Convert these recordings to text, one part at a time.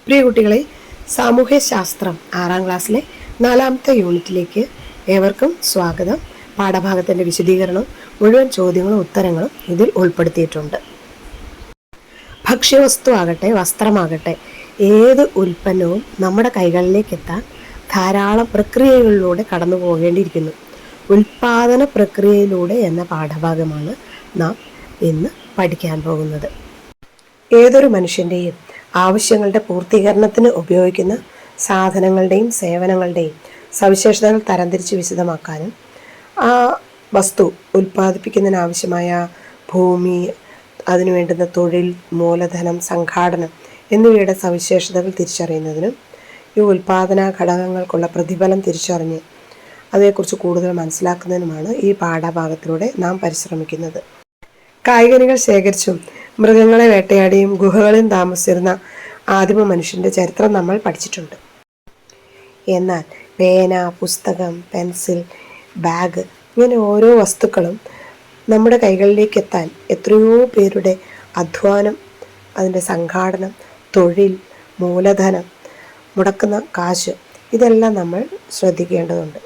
പ്രിയ കുട്ടികളെ, സാമൂഹ്യശാസ്ത്രം 6ാം ക്ലാസ്സിലെ 4ാമത്തെ യൂണിറ്റിലേക്ക് ഏവർക്കും സ്വാഗതം. പാഠഭാഗത്തിൻ്റെ വിശദീകരണം, മുഴുവൻ ചോദ്യങ്ങളും ഉത്തരങ്ങളും ഇതിൽ ഉൾപ്പെടുത്തിയിട്ടുണ്ട്. ഭക്ഷ്യവസ്തു ആകട്ടെ വസ്ത്രമാകട്ടെ ഏത് ഉൽപ്പന്നവും നമ്മുടെ കൈകളിലേക്ക് എത്താൻ ധാരാളം പ്രക്രിയകളിലൂടെ കടന്നു പോകേണ്ടിയിരിക്കുന്നു. ഉൽപാദന പ്രക്രിയയിലൂടെ എന്ന പാഠഭാഗമാണ് നാം ഇന്ന് പഠിക്കാൻ പോകുന്നത്. ഏതൊരു മനുഷ്യൻ്റെയും ആവശ്യങ്ങളുടെ പൂർത്തീകരണത്തിന് ഉപയോഗിക്കുന്ന സാധനങ്ങളുടെയും സേവനങ്ങളുടെയും സവിശേഷതകൾ തരംതിരിച്ച് വിശദമാക്കാനും ആ വസ്തു ഉൽപ്പാദിപ്പിക്കുന്നതിനാവശ്യമായ ഭൂമി, അതിനു വേണ്ടുന്ന തൊഴിൽ, മൂലധനം, സംഘാടനം എന്നിവയുടെ സവിശേഷതകൾ തിരിച്ചറിയുന്നതിനും ഈ ഉൽപാദന ഘടകങ്ങൾക്കുള്ള പ്രതിഫലം തിരിച്ചറിഞ്ഞ് അതേക്കുറിച്ച് കൂടുതൽ മനസ്സിലാക്കുന്നതിനുമാണ് ഈ പാഠഭാഗത്തിലൂടെ നാം പരിശ്രമിക്കുന്നത്. കായ്കനികൾ ശേഖരിച്ചും മൃഗങ്ങളെ വേട്ടയാടിയും ഗുഹകളിൽ താമസിച്ചിരുന്ന ആദിമ മനുഷ്യൻ്റെ ചരിത്രം നമ്മൾ പഠിച്ചിട്ടുണ്ട്. എന്നാൽ പേന, പുസ്തകം, പെൻസിൽ, ബാഗ് ഇങ്ങനെ ഓരോ വസ്തുക്കളും നമ്മുടെ കൈകളിലേക്ക് എത്താൻ എത്രയോ പേരുടെ അധ്വാനം, അതിൻ്റെ സംഘാടനം, തൊഴിൽ, മൂലധനം, മുടക്കുന്ന കാശ് ഇതെല്ലാം നമ്മൾ ശ്രദ്ധിക്കേണ്ടതുണ്ട്.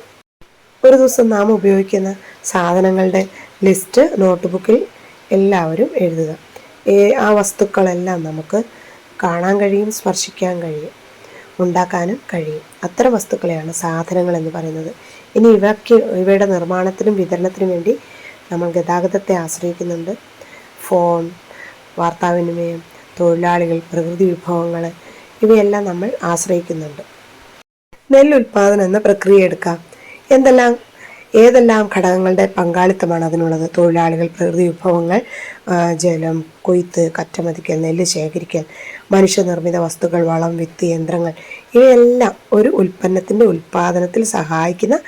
ഒരു ദിവസം നാം ഉപയോഗിക്കുന്ന സാധനങ്ങളുടെ ലിസ്റ്റ് നോട്ട്ബുക്കിൽ എല്ലാവരും എഴുതുക. ആ വസ്തുക്കളെല്ലാം നമുക്ക് കാണാൻ കഴിയും, സ്പർശിക്കാൻ കഴിയും, ഉണ്ടാക്കാനും കഴിയും. അത്തരം വസ്തുക്കളെയാണ് സാധനങ്ങൾ എന്ന് പറയുന്നത്. ഇനി ഇവയുടെ നിർമ്മാണത്തിനും വിതരണത്തിനും വേണ്ടി നമ്മൾ ഗതാഗതത്തെ ആശ്രയിക്കുന്നുണ്ട്. ഫോൺ, വാർത്താവിനിമയം, തൊഴിലാളികൾ, പ്രകൃതി വിഭവങ്ങൾ ഇവയെല്ലാം നമ്മൾ ആശ്രയിക്കുന്നുണ്ട്. നെല്ലുൽപാദനം എന്ന പ്രക്രിയ എടുക്കാം. ഏതെല്ലാം ഘടകങ്ങളുടെ പങ്കാളിത്തമാണ് അതിനുള്ളത്? തൊഴിലാളികൾ, പ്രകൃതി വിഭവങ്ങൾ, ജലം, കൊയ്ത്ത്, കറ്റമതിക്കൽ, നെല്ല് ശേഖരിക്കൽ, മനുഷ്യനിർമ്മിത വസ്തുക്കൾ, വളം, വിത്ത്, യന്ത്രങ്ങൾ ഇവയെല്ലാം ഒരു ഉൽപ്പന്നത്തിൻ്റെ ഉൽപ്പാദനത്തിൽ സഹായിക്കുന്ന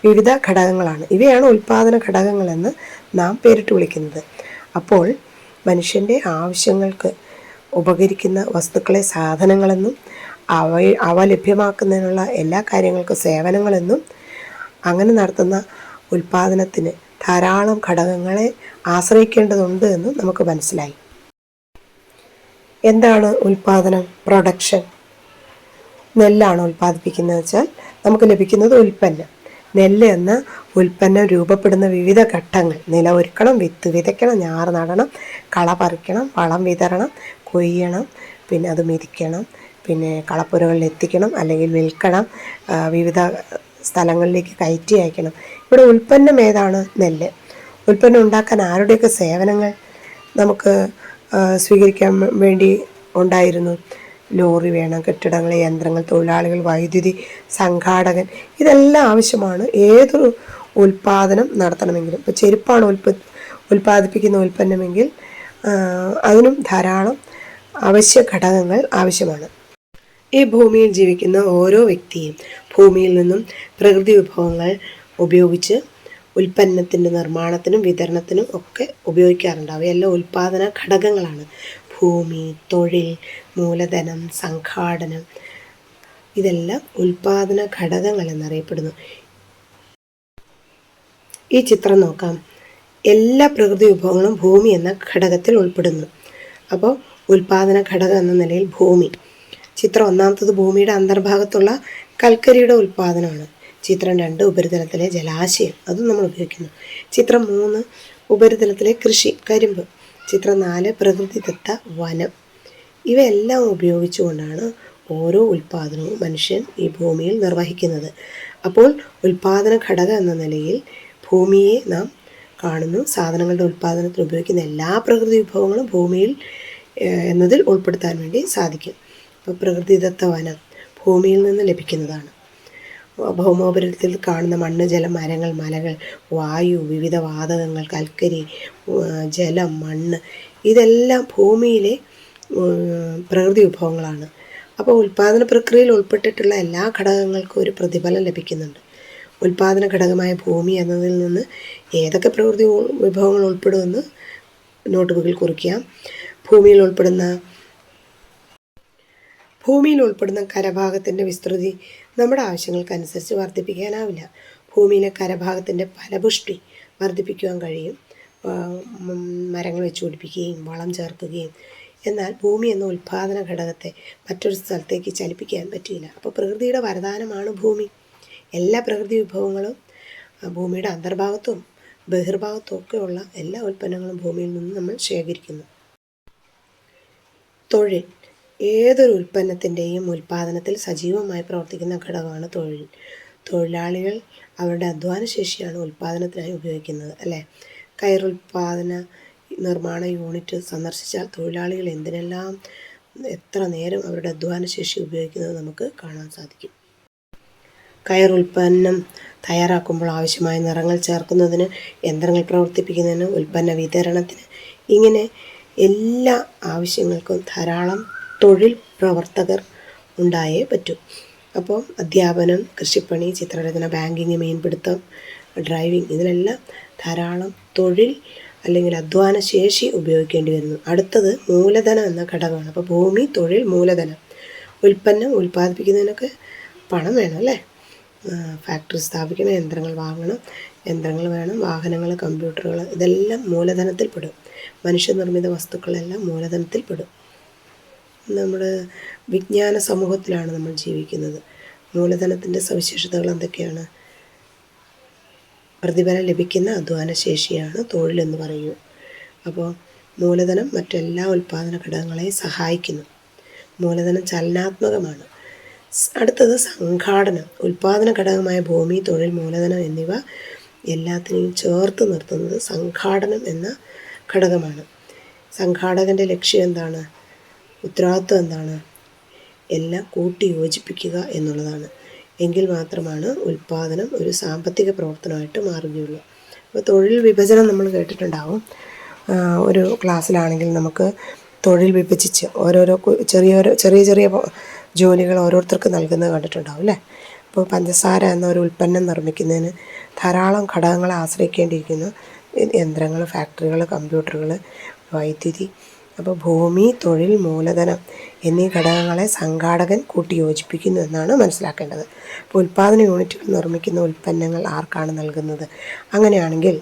വിവിധ ഘടകങ്ങളാണ്. ഇവയാണ് ഉൽപ്പാദന ഘടകങ്ങളെന്ന് നാം പേരിട്ട് വിളിക്കുന്നത്. അപ്പോൾ മനുഷ്യൻ്റെ ആവശ്യങ്ങൾക്ക് ഉപകരിക്കുന്ന വസ്തുക്കളെ സാധനങ്ങളെന്നും അവ ലഭ്യമാക്കുന്നതിനുള്ള എല്ലാ കാര്യങ്ങൾക്കും സേവനങ്ങളെന്നും, അങ്ങനെ നടത്തുന്ന ഉൽപ്പാദനത്തിന് ധാരാളം ഘടകങ്ങളെ ആശ്രയിക്കേണ്ടതുണ്ട് എന്ന് നമുക്ക് മനസ്സിലായി. എന്താണ് ഉൽപ്പാദനം? പ്രൊഡക്ഷൻ. നെല്ലാണ് ഉൽപ്പാദിപ്പിക്കുന്നത് വെച്ചാൽ നമുക്ക് ലഭിക്കുന്നത് ഉൽപ്പന്നം. നെല്ല് എന്ന ഉൽപ്പന്നം രൂപപ്പെടുന്ന വിവിധ ഘട്ടങ്ങൾ: നില ഒരുക്കണം, വിത്ത് വിതയ്ക്കണം, ഞാറ് നടണം, കള പറിക്കണം, വളം വിതരണം, കൊയ്യണം, പിന്നെ അത് മെതിക്കണം, പിന്നെ കളപ്പുരകളിൽ എത്തിക്കണം അല്ലെങ്കിൽ വിൽക്കണം, വിവിധ സ്ഥലങ്ങളിലേക്ക് കയറ്റി അയക്കണം. ഇവിടെ ഉൽപ്പന്നം ഏതാണ്? നെല്ല്. ഉൽപ്പന്നം ഉണ്ടാക്കാൻ ആരുടെയൊക്കെ സേവനങ്ങൾ നമുക്ക് സ്വീകരിക്കാൻ വേണ്ടി ഉണ്ടായിരുന്നു? ലോറി വേണം, കെട്ടിടങ്ങൾ, യന്ത്രങ്ങൾ, തൊഴിലാളികൾ, വൈദ്യുതി, സംഘാടകൻ ഇതെല്ലാം ആവശ്യമാണ് ഏതൊരു ഉൽപ്പാദനം നടത്തണമെങ്കിലും. ഇപ്പോൾ ചെരുപ്പാണ് ഉൽപ്പാദിപ്പിക്കുന്ന ഉൽപ്പന്നമെങ്കിൽ അതിനും ധാരാളം അവശ്യ ഘടകങ്ങൾ ആവശ്യമാണ്. ഈ ഭൂമിയിൽ ജീവിക്കുന്ന ഓരോ വ്യക്തിയും ഭൂമിയിൽ നിന്നും പ്രകൃതി വിഭവങ്ങൾ ഉപയോഗിച്ച് ഉൽപ്പന്നത്തിൻ്റെ നിർമ്മാണത്തിനും വിതരണത്തിനും ഒക്കെ ഉപയോഗിക്കാറുണ്ട്. അവയെല്ലാം ഉൽപ്പാദന ഘടകങ്ങളാണ്. ഭൂമി, തൊഴിൽ, മൂലധനം, സംഘാടനം ഇതെല്ലാം ഉൽപ്പാദന ഘടകങ്ങൾ എന്നറിയപ്പെടുന്നു. ഈ ചിത്രം നോക്കാം. എല്ലാ പ്രകൃതി വിഭവങ്ങളും ഭൂമി എന്ന ഘടകത്തിൽ ഉൾപ്പെടുന്നു. അപ്പോൾ ഉൽപ്പാദന ഘടകം എന്ന നിലയിൽ ഭൂമി. ചിത്രം 1 ഭൂമിയുടെ അന്തർഭാഗത്തുള്ള കൽക്കരിയുടെ ഉൽപ്പാദനമാണ്. ചിത്രം 2 ഉപരിതലത്തിലെ ജലാശയം, അതും നമ്മൾ ഉപയോഗിക്കുന്നു. ചിത്രം 3 ഉപരിതലത്തിലെ കൃഷി, കരിമ്പ്. ചിത്രം 4 പ്രകൃതിദത്ത വനം. ഇവയെല്ലാം ഉപയോഗിച്ചുകൊണ്ടാണ് ഓരോ ഉൽപ്പാദനവും മനുഷ്യൻ ഈ ഭൂമിയിൽ നിർവഹിക്കുന്നത്. അപ്പോൾ ഉൽപ്പാദന ഘടകം എന്ന നിലയിൽ ഭൂമിയെ നാം കാണുന്നു. സാധനങ്ങളുടെ ഉൽപ്പാദനത്തിൽ ഉപയോഗിക്കുന്ന എല്ലാ പ്രകൃതി വിഭവങ്ങളും ഭൂമിയിൽ എന്നതിൽ ഉൾപ്പെടുത്താൻ വേണ്ടി സാധിക്കും. ഇപ്പോൾ പ്രകൃതിദത്ത വനം ഭൂമിയിൽ നിന്ന് ലഭിക്കുന്നതാണ്. ഭൗമോപരിതലത്തിൽ കാണുന്ന മണ്ണ്, ജലം, മരങ്ങൾ, മലകൾ, വായു, വിവിധ വാതകങ്ങൾ, കൽക്കരി, ജലം, മണ്ണ് ഇതെല്ലാം ഭൂമിയിലെ പ്രകൃതി വിഭവങ്ങളാണ്. അപ്പോൾ ഉൽപ്പാദന പ്രക്രിയയിൽ ഉൾപ്പെട്ടിട്ടുള്ള എല്ലാ ഘടകങ്ങൾക്കും ഒരു പ്രതിഫലം ലഭിക്കുന്നുണ്ട്. ഉൽപ്പാദന ഘടകമായ ഭൂമി എന്നതിൽ നിന്ന് ഏതൊക്കെ പ്രകൃതി വിഭവങ്ങൾ ഉൾപ്പെടുമെന്ന് നോട്ട്ബുക്കിൽ കുറിക്കാം. ഭൂമിയിൽ ഉൾപ്പെടുന്ന കരഭാഗത്തിൻ്റെ വിസ്തൃതി നമ്മുടെ ആവശ്യങ്ങൾക്കനുസരിച്ച് വർദ്ധിപ്പിക്കാനാവില്ല. ഭൂമിയിലെ കരഭാഗത്തിൻ്റെ ഫലപുഷ്ടി വർദ്ധിപ്പിക്കുവാൻ കഴിയും. മരങ്ങൾ വെച്ച് പിടിപ്പിക്കുകയും വളം ചേർക്കുകയും എന്നാൽ ഭൂമി എന്ന ഉൽപ്പാദന ഘടകത്തെ മറ്റൊരു സ്ഥലത്തേക്ക് ചലിപ്പിക്കാൻ പറ്റില്ല. അപ്പോൾ പ്രകൃതിയുടെ വരദാനമാണ് ഭൂമി. എല്ലാ പ്രകൃതി വിഭവങ്ങളും ഭൂമിയുടെ അന്തർഭാഗത്തും ബഹിർഭാഗത്തും ഒക്കെയുള്ള എല്ലാ ഉൽപ്പന്നങ്ങളും ഭൂമിയിൽ നിന്ന് നമ്മൾ ശേഖരിക്കുന്നു. തൊഴിൽ. ഏതൊരു ഉൽപ്പന്നത്തിൻ്റെയും ഉൽപ്പാദനത്തിൽ സജീവമായി പ്രവർത്തിക്കുന്ന ഘടകമാണ് തൊഴിൽ. തൊഴിലാളികൾ അവരുടെ അധ്വാനശേഷിയാണ് ഉൽപ്പാദനത്തിനായി ഉപയോഗിക്കുന്നത്, അല്ലേ? കയറുൽപ്പാദന നിർമ്മാണ യൂണിറ്റ് സന്ദർശിച്ചാൽ തൊഴിലാളികൾ എന്തിനെല്ലാം എത്ര നേരം അവരുടെ അധ്വാനശേഷി ഉപയോഗിക്കുന്നത് നമുക്ക് കാണാൻ സാധിക്കും. കയറുൽപ്പന്നം തയ്യാറാക്കുമ്പോൾ ആവശ്യമായ നിറങ്ങൾ ചേർക്കുന്നതിന്, യന്ത്രങ്ങൾ പ്രവർത്തിപ്പിക്കുന്നതിന്, ഉൽപ്പന്ന വിതരണത്തിന്, ഇങ്ങനെ എല്ലാ ആവശ്യങ്ങൾക്കും ധാരാളം തൊഴിൽ പ്രവർത്തകർ ഉണ്ടായേ പറ്റൂ. അപ്പോൾ അധ്യാപനം, കൃഷിപ്പണി, ചിത്രരചന, ബാങ്കിങ്, മീൻപിടുത്തം, ഡ്രൈവിംഗ്, ഇതിനെല്ലാം ധാരാളം തൊഴിൽ അല്ലെങ്കിൽ അധ്വാന ശേഷി ഉപയോഗിക്കേണ്ടി വരുന്നു. അടുത്തത് മൂലധനം എന്ന ഘടകമാണ്. അപ്പോൾ ഭൂമി, തൊഴിൽ, മൂലധനം. ഉൽപ്പന്നം ഉൽപ്പാദിപ്പിക്കുന്നതിനൊക്കെ പണം വേണം, അല്ലേ? ഫാക്ടറി സ്ഥാപിക്കണം, യന്ത്രങ്ങൾ വാങ്ങണം, യന്ത്രങ്ങൾ വേണം, വാഹനങ്ങൾ, കമ്പ്യൂട്ടറുകൾ, ഇതെല്ലാം മൂലധനത്തിൽ പെടും. മനുഷ്യനിർമ്മിത വസ്തുക്കളെല്ലാം മൂലധനത്തിൽ പെടും. നമ്മുടെ വിജ്ഞാന സമൂഹത്തിലാണ് നമ്മൾ ജീവിക്കുന്നത്. മൂലധനത്തിൻ്റെ സവിശേഷതകൾ എന്തൊക്കെയാണ്? പ്രതിഫലം ലഭിക്കുന്ന അധ്വാനശേഷിയാണ് തൊഴിലെന്ന് പറയുക. അപ്പോൾ മൂലധനം മറ്റെല്ലാ ഉൽപ്പാദന ഘടകങ്ങളെയും സഹായിക്കുന്നു. മൂലധനം ചലനാത്മകമാണ്. അടുത്തത് സംഘാടനം. ഉൽപ്പാദന ഘടകമായ ഭൂമി, തൊഴിൽ, മൂലധനം എന്നിവ എല്ലാത്തിനെയും ചേർത്ത് നിർത്തുന്നത് സംഘാടനം എന്ന ഘടകമാണ്. സംഘാടകൻ്റെ ലക്ഷ്യം എന്താണ്? ഉത്തരവാദിത്വം എന്താണ്? എല്ലാം കൂട്ടി യോജിപ്പിക്കുക എന്നുള്ളതാണ്. എങ്കിൽ മാത്രമാണ് ഉൽപ്പാദനം ഒരു സാമ്പത്തിക പ്രവർത്തനമായിട്ട് മാറുകയുള്ളൂ. അപ്പോൾ തൊഴിൽ വിഭജനം നമ്മൾ കേട്ടിട്ടുണ്ടാവും. ഒരു ക്ലാസ്സിലാണെങ്കിൽ നമുക്ക് തൊഴിൽ വിഭജിച്ച് ഓരോരോ ചെറിയ ജോലികൾ ഓരോരുത്തർക്ക് നൽകുന്നത് കണ്ടിട്ടുണ്ടാവും, അല്ലേ? അപ്പോൾ പഞ്ചസാര എന്ന ഒരു ഉൽപ്പന്നം നിർമ്മിക്കുന്നതിന് ധാരാളം ഘടകങ്ങളെ ആശ്രയിക്കേണ്ടിയിരിക്കുന്നു. യന്ത്രങ്ങൾ, ഫാക്ടറികൾ, കമ്പ്യൂട്ടറുകൾ, വൈദ്യുതി. അപ്പോൾ ഭൂമി, തൊഴിൽ, മൂലധനം എന്നീ ഘടകങ്ങളെ സംഘാടകൻ കൂട്ടി യോജിപ്പിക്കുന്നു എന്നാണ് മനസ്സിലാക്കേണ്ടത്. അപ്പോൾ ഉൽപ്പാദന യൂണിറ്റുകൾ നിർമ്മിക്കുന്ന ഉൽപ്പന്നങ്ങൾ ആർക്കാണ് നൽകുന്നത്? അങ്ങനെയാണെങ്കിൽ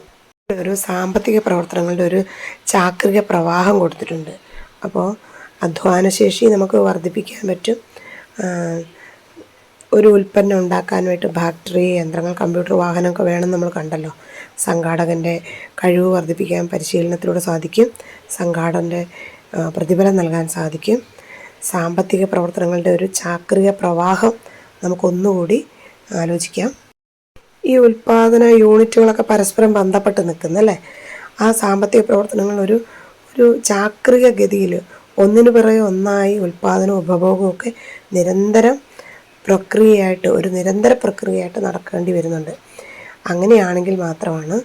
ഒരു സാമ്പത്തിക പ്രവർത്തനങ്ങളുടെ ഒരു ചാക്രിക പ്രവാഹം കൊടുത്തിട്ടുണ്ട്. അപ്പോൾ അധ്വാനശേഷി നമുക്ക് വർദ്ധിപ്പിക്കാൻ പറ്റും. ഒരു ഉൽപ്പന്നം ഉണ്ടാക്കാനായിട്ട് ഫാക്ടറി, യന്ത്രങ്ങൾ, കമ്പ്യൂട്ടർ, വാഹനമൊക്കെ വേണം നമ്മൾ കണ്ടല്ലോ. സംഘാടകൻ്റെ കഴിവ് വർദ്ധിപ്പിക്കാൻ പരിശീലനത്തിലൂടെ സാധിക്കും. സംഘാടകൻ്റെ പ്രതിഫലം നൽകാൻ സാധിക്കും. സാമ്പത്തിക പ്രവർത്തനങ്ങളുടെ ഒരു ചാക്രിക പ്രവാഹം നമുക്കൊന്നുകൂടി ആലോചിക്കാം. ഈ ഉൽപ്പാദന യൂണിറ്റുകളൊക്കെ പരസ്പരം ബന്ധപ്പെട്ട് നിൽക്കുന്നല്ലേ? ആ സാമ്പത്തിക പ്രവർത്തനങ്ങൾ ഒരു ചാക്രിക ഗതിയിൽ ഒന്നിനു പിറകെ ഒന്നായി ഉൽപ്പാദനവും ഉപഭോഗവും ഒക്കെ നിരന്തര പ്രക്രിയയായിട്ട് നടക്കേണ്ടി വരുന്നുണ്ട്. അങ്ങനെയാണെങ്കിൽ മാത്രമാണ്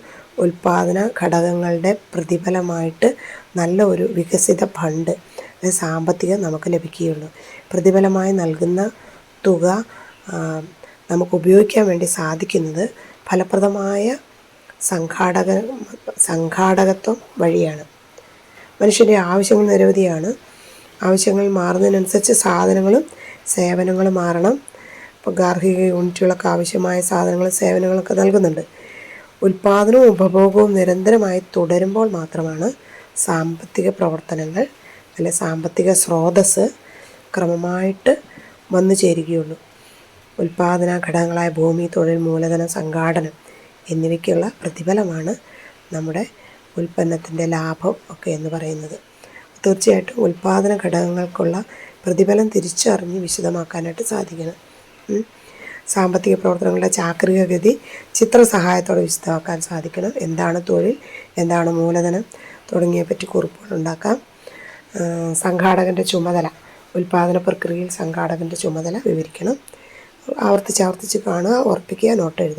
ഉൽപ്പാദന ഘടകങ്ങളുടെ പ്രതിഫലമായിട്ട് നല്ല ഒരു വികസിത ഫണ്ട്, സാമ്പത്തികം നമുക്ക് ലഭിക്കുകയുള്ളൂ. പ്രതിഫലമായി നൽകുന്ന തുക നമുക്ക് ഉപയോഗിക്കാൻ വേണ്ടി സാധിക്കുന്നത് ഫലപ്രദമായ സംഘാടകത്വം വഴിയാണ്. മനുഷ്യൻ്റെ ആവശ്യങ്ങൾ നിരവധിയാണ്. ആവശ്യങ്ങൾ മാറുന്നതിനനുസരിച്ച് സാധനങ്ങളും സേവനങ്ങളും മാറണം. ഇപ്പോൾ ഗാർഹിക യൂണിറ്റുകളൊക്കെ ആവശ്യമായ സാധനങ്ങളും സേവനങ്ങളൊക്കെ നൽകുന്നുണ്ട്. ഉൽപ്പാദനവും ഉപഭോഗവും നിരന്തരമായി തുടരുമ്പോൾ മാത്രമാണ് സാമ്പത്തിക പ്രവർത്തനങ്ങൾ അല്ലെ സാമ്പത്തിക സ്രോതസ്സ് ക്രമമായിട്ട് വന്നു ചേരുകയുള്ളൂ. ഉൽപ്പാദന ഘടകങ്ങളായ ഭൂമി, തൊഴിൽ, മൂലധനം, സംഘാടനം എന്നിവയ്ക്കുള്ള പ്രതിഫലമാണ് നമ്മുടെ ഉൽപ്പന്നത്തിൻ്റെ ലാഭം ഒക്കെ എന്ന് പറയുന്നത്. തീർച്ചയായിട്ടും ഉൽപ്പാദന ഘടകങ്ങൾക്കുള്ള പ്രതിഫലം തിരിച്ചറിഞ്ഞ് വിശദമാക്കാനായിട്ട് സാധിക്കണം. സാമ്പത്തിക പ്രവർത്തനങ്ങളുടെ ചാക്രിക ഗതി ചിത്രസഹായത്തോടെ വിശദമാക്കാൻ സാധിക്കണം. എന്താണ് തൊഴിൽ, എന്താണ് മൂലധനം തുടങ്ങിയപറ്റി കുറിപ്പുകൾ ഉണ്ടാക്കാം. സംഘാടകൻ്റെ ചുമതല, ഉൽപ്പാദന പ്രക്രിയയിൽ സംഘാടകൻ്റെ ചുമതല വിവരിക്കണം. ആവർത്തിച്ച് കാണുക, ഓർപ്പിക്കുക, നോട്ട് എഴുതുക.